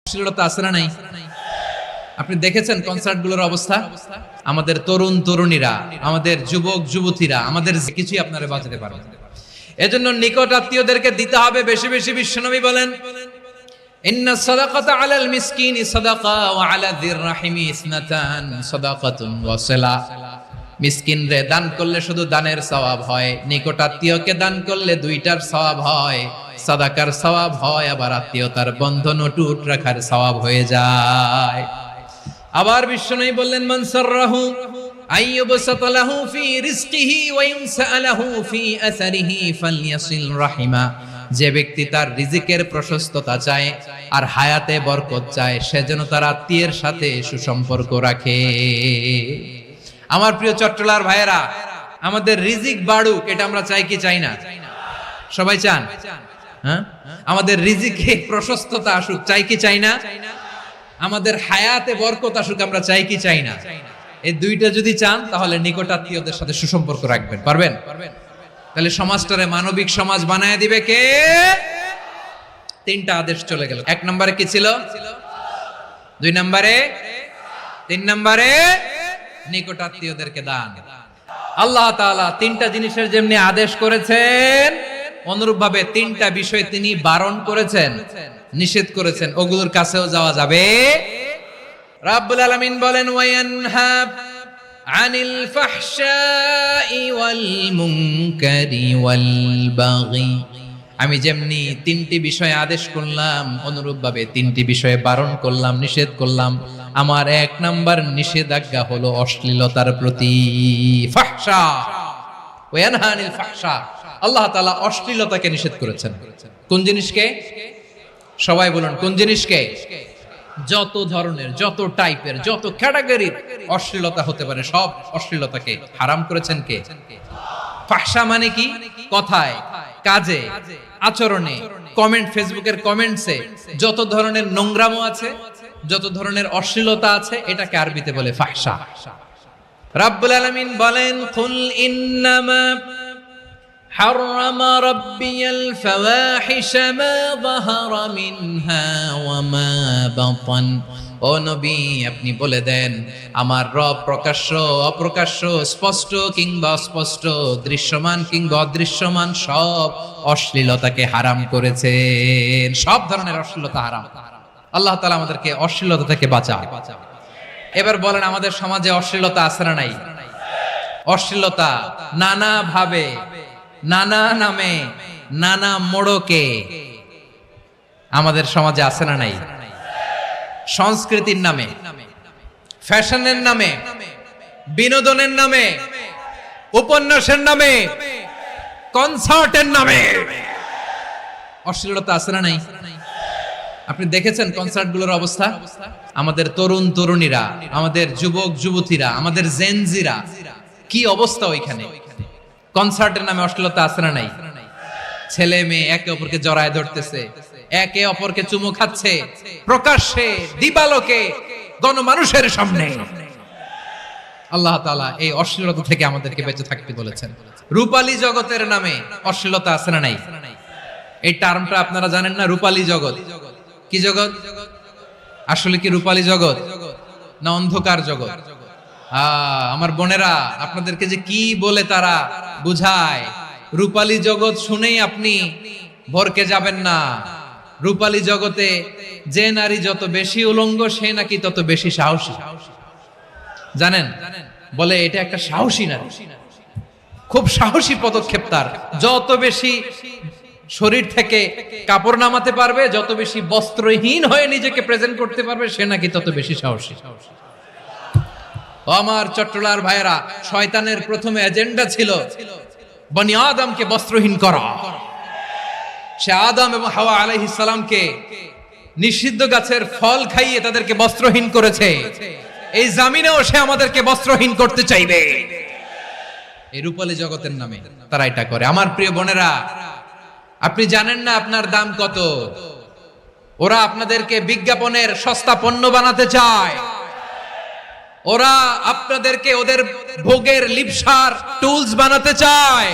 অশ্লীলতা আছে না নাই? আপনি দেখেছেন কনসার্ট গুলোর অবস্থা? আমাদের তরুণ তরুণীরা, আমাদের যুবক যুবতীরা, আমাদের কিছুই আপনারা বাঁচাতে পারবেন। এজন্য নিকট আত্মীয়দেরকে দিতে হবে বেশি বেশি। বিশ্বনবী বলেন, ইন্না সাদাকাতা আলাল মিসকিনি সাদাকা ওয়া আলা যির রাহিমি ইসনাতান সাদাকাতুন ওয়া সিলা। মিসকিনরে দান করলে শুধু দানের সওয়াব হয়, নিকট আত্মীয়কে দান করলে দুইটার সওয়াব হয়, সাদাকার সওয়াব হয়, আবার আত্মীয়তার বন্ধন অটুট রাখার সওয়াব হয়ে যায়। আবার বিশ্বনবী বললেন, মান সাররাহু আইয়ুবসাতা লাহু ফি রিজকিহি ওয়া ইনসালাহু ফি আসারিহি ফালইয়াসিল রাহিমা। যে ব্যক্তি তার রিজিকের প্রশস্ততা চায় আর হায়াতে বরকত চায়, সে যেন তার আত্মীয়ের সাথে সুসম্পর্ক রাখে। আমার প্রিয় চট্টলার ভাইয়েরা, আমাদের রিজিক বাড়ুক, এটা আমরা চাই কি চাই না? সবাই চান? হ্যাঁ, আমাদের রিজিকে প্রশস্ততা আসুক, চাই কি চাই না? আমাদের হায়াতে বরকত আসুক, আমরা চাই কি চাই না? এই দুইটা যদি চান, তাহলে নিকট আত্মীয়দের সাথে সুসম্পর্ক রাখবেন। পারবেন? তাহলে সমাজটারে মানবিক সমাজ বানায় দিবে কে? তিনটা আদেশ চলে গেল। এক নম্বরে কি ছিল? দুই নম্বরে, তিন নম্বরে নিকট আত্মীয়দেরকে দান। আল্লাহ তাআলা তিনটা জিনিসের যেমনি আদেশ করেছেন, অনুরূপ ভাবে তিনটা বিষয় তিনি বারণ করেছেন, নিষেধ করেছেন। ওগুলোর কাছেও যাওয়া যাবে। রাব্বুল আলামিন বলেন, ওয়ায়ানহা আনিল ফাহশাই ওয়াল মুনকারি ওয়াল বাগি। আমি যেমনি তিনটি বিষয়ে আদেশ করলাম, অনুরূপ ভাবে তিনটি বিষয়ে বারণ করলাম, নিষেধ করলাম। আমার এক নাম্বার নিষেধাজ্ঞা হলো অশ্লীলতার প্রতি। ফাহশা, ওয়ায়ানহা আনিল ফাহশা, আল্লাহ তাআলা অশ্লীলতাকে নিষেধ করেছেন। কোন জিনিসকে? সবাই বলুন, কোন জিনিসকে? যত ধরনের, যত টাইপের, যত ক্যাটাগরির অশ্লীলতা হতে পারে, সব অশ্লীলতাকে হারাম করেছেন কে? ফাহশা মানে কি? কথায়, কাজে, আচরণে, কমেন্ট, ফেসবুকের কমেন্টসে যত ধরনের নোংরামো আছে, যত ধরনের অশ্লীলতা আছে, এটাকে আরবিতে বলে ফাহশা। রাব্বুল আলামিন বলেন, কুল ইন্নামা حرم ربي الفواحش ما ظهر منها وما بطن। ও নবী, আপনি বলে দেন, আমার রব প্রকাশ্য অপ্রকাশ্য, স্পষ্ট কিংবা অস্পষ্ট, দৃশ্যমান কিংবা অদৃশ্যমান সব অশ্লীলতাকে হারাম করেছেন। সব ধরনের অশ্লীলতা হারাম। আল্লাহ তাআলা আমাদেরকে অশ্লীলতা থেকে বাঁচান। এবার বলেন, আমাদের সমাজে অশ্লীলতা আছে না নাই? অশ্লীলতা নানা ভাবে, নানা নামে, নানা মোড়কে আমাদের সমাজে আছে না নাই? সংস্কৃতির নামে, ফ্যাশনের নামে, বিনোদনের নামে, উপন্যাসের নামে, কনসার্টের নামে অশ্লীলতা আছে না নাই? আপনি দেখেছেন কনসার্ট গুলোর অবস্থা? আমাদের তরুণ তরুণীরা, আমাদের যুবক যুবতীরা, আমাদের জেনজিরা, কি অবস্থা ওইখানে? কনসার্টের নামে অশ্লীলতা আছে না নাই? ছেলে মেয়ে একে অপরকে জড়ায় ধরতেছে, একে অপরকে চুমু খাচ্ছে, প্রকাশ্যে, দিবালোকে, গণমানুষের সামনে। আল্লাহ তাআলা এই অশ্লীলতা থেকে আমাদেরকে বেঁচে থাকতে বলেছেন। রূপালী জগতের নামে অশ্লীলতা আছে না নাই? এই টার্মটা আপনারা জানেন না? রূপালী জগৎ কি জগৎ? আসলে কি রূপালী জগৎ না অন্ধকার জগৎ? আমার বোনেরা, আপনাদেরকে যে কি বলে তারা বুঝায়, রূপালী জগৎ শুনেই আপনি ভরকে যাবেন না। রূপালী জগতে যে নারী যত বেশি উলঙ্গ, সে নাকি তত বেশি সাহসী। জানেন? বলে এটা একটা সাহসী নারী, খুব সাহসী পদক্ষেপ তার। যত বেশি শরীর থেকে কাপড় নামাতে পারবে, যত বেশি বস্ত্রহীন হয়ে নিজেকে প্রেজেন্ট করতে পারবে, সে নাকি তত বেশি সাহসী। আমার চট্টলার ভাইয়েরা, শয়তানের প্রথম এজেন্ডা ছিল বনি আদমকে বস্ত্রহীন করা। সে আদম এবং হাওয়া আলাইহিস সালামকে নিষিদ্ধ গাছের ফল খাইয়ে তাদেরকে বস্ত্রহীন করেছে। এই জামিনেও সে আমাদেরকে বস্ত্রহীন করতে চাইবে। এই রূপালী জগতের নামে তারা এটা করে। আমার প্রিয় বোনেরা, আপনি জানেন না আপনার দাম কত? ওরা আপনাদেরকে বিজ্ঞাপনের সস্তা পণ্য বানাতে চায়। ওরা আপনাদেরকে ওদের ভোগের লিপসার টুলস বানাতে চায়।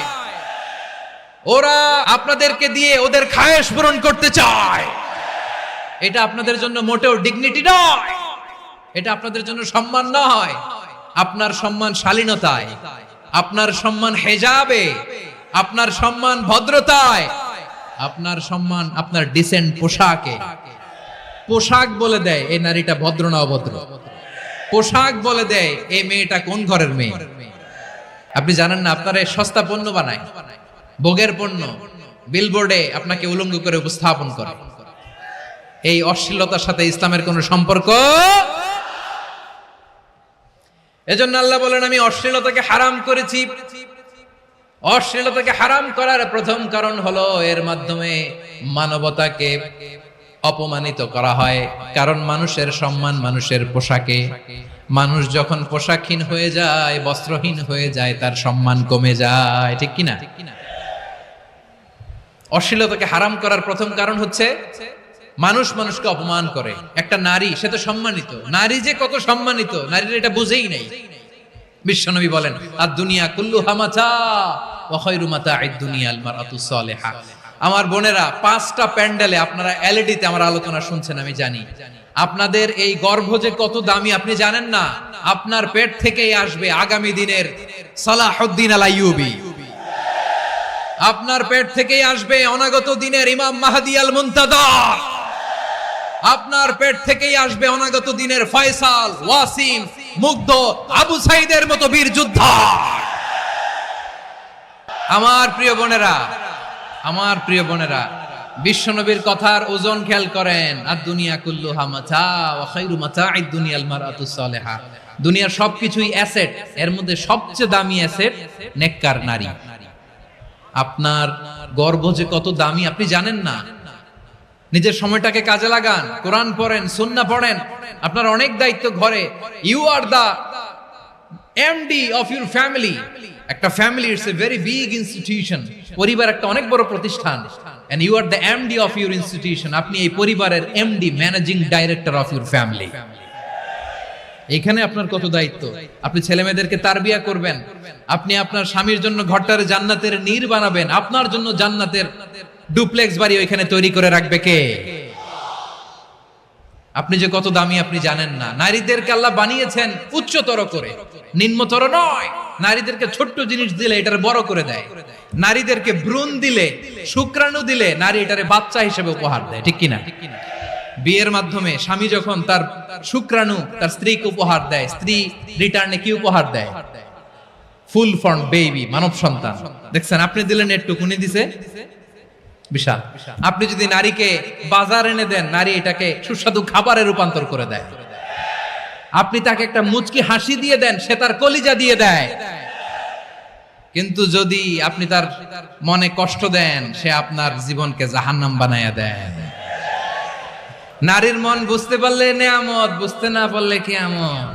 ওরা আপনাদেরকে দিয়ে ওদের খায়েশ পূরণ করতে চায়। এটা আপনাদের জন্য মোটেও ডিগনিটি নয়, এটা আপনাদের জন্য সম্মান নয়। আপনার সম্মান শালীনতায়, আপনার সম্মান হেজাবে, আপনার সম্মান ভদ্রতায়, আপনার সম্মান আপনার ডিসেন্ট পোশাকে। পোশাক বলে দেয় এই নারীটা ভদ্র না অভদ্র, পোশাক বলে দেয় এই মেয়েটা কোন ঘরের মেয়ে। আপনি জানেন না, আপনারা সস্তা পণ্য বানায়, ভোগের পণ্য, বিলবোর্ডে আপনাকে উলঙ্গ করে উপস্থাপন করে। এই অশ্লীলতার সাথে ইসলামের কোনো সম্পর্ক। এজন্য আল্লাহ বলেন, আমি অশ্লীলতাকে হারাম করেছি। অশ্লীলতাকে হারাম করার প্রথম কারণ হলো এর মাধ্যমে মানবতাকে অপমানিত করা হয়। কারণ মানুষের সম্মান মানুষের পোশাকে। মানুষ যখন পোশাকহীন হয়ে যায়, বস্ত্রহীন হয়ে যায়, তার সম্মান কমে যায়, ঠিক কিনা? অশ্লীলতাকে হারাম করার প্রথম কারণ হচ্ছে মানুষ মানুষকে অপমান করে। একটা নারী, সে তো সম্মানিত, নারী যে কত সম্মানিত নারীর এটা বুঝেই নাই। বিশ্বনবী বলেন, আর দুনিয়া কুল্লুহা মাতা ওয়া খায়রু মাতা'আদ দুনিয়া আল মারআতুস সালিহা। আমার বোনেরা, 5টা প্যান্ডেলে আপনারা এলইডিতে আমার আলোচনা শুনছেন, আমি জানি। আপনাদের এই গর্ভ যে কত দামি আপনি জানেন না। আপনার পেট থেকেই আসবে আগামী দিনের সালাহুদ্দিন আল আইয়ুবী। আপনার পেট থেকেই আসবে অনাগত দিনের ইমাম মাহদী আল মুনতাদর। আপনার পেট থেকেই আসবে অনাগত দিনের ফয়সাল, ওয়াসিম, মুগ্ধ, আবু সাইদের মতো বীর যোদ্ধা। আমার প্রিয় বোনেরা, আমার প্রিয় বোনেরা, বিশ্বনবীর কথার ওজন খেয়াল করেন। আর দুনিয়া কুল্লুহা মাতা ওয়া খায়রু মাতা'আদ দুনিয়া আল মারআতুস সালিহা। দুনিয়ার সবকিছুই অ্যাসেট, এর মধ্যে সবচেয়ে দামি অ্যাসেট নেককার নারী। আপনার গর্ভ যে কত দামি আপনি জানেন না। নিজের সময়টাকে কাজে লাগান, কোরআন পড়েন, সুন্নাহ পড়েন। আপনার অনেক দায়িত্ব ঘরে। You are the MD of your family. একটা family it's a very big institution. পরিবার একটা অনেক বড় প্রতিষ্ঠান। And you are the MD of your institution. আপনি এই পরিবারের MD, managing director of your family. এখানে আপনার কত দায়িত্ব। আপনি ছেলে মেয়েদেরকে তারবিয়া করবেন, আপনি আপনার স্বামীর জন্য ঘরটারে জান্নাতের নীর বানাবেন, আপনার জন্য জান্নাতের ডুপ্লেক্স বাড়ি ওইখানে তৈরি করে রাখবে কে? আপনি যে কত দামি আপনি জানেন না। নারীদেরকে আল্লাহ বানিয়েছেন উচ্চতর করে, নিম্নতর নয়। নারীদেরকে ছোট্ট জিনিস দিলে এটারে বড় করে দেয়। নারীদেরকে ভ্রূণ দিলে, শুক্রাণু দিলে নারী এটারে বাচ্চা হিসেবে উপহার দেয়, ঠিক কিনা? বিয়ের মাধ্যমে স্বামী যখন তার শুক্রাণু তার স্ত্রীকে উপহার দেয়, স্ত্রী রিটার্নে কি উপহার দেয়? ফুল ফর্ম বেবি, মানব সন্তান। দেখছেন, আপনি দিলেন একটুকুনি, দিছে বিশাল। আপনি যদি নারীকে বাজার এনে দেন, নারী এটাকে সুস্বাদু খাবারে রূপান্তর করে দেয়। আপনি তাকে একটা মুচকি হাসি দিয়ে দেন, সে তার কলিজা দিয়ে দেয়। কিন্তু যদি আপনি তার মনে কষ্ট দেন, সে আপনার জীবনকে জাহান্নাম বানায়া দেয়। নারীর মন বুঝতে পারলে নেয়ামত, বুঝতে না পারলে কিয়ামত।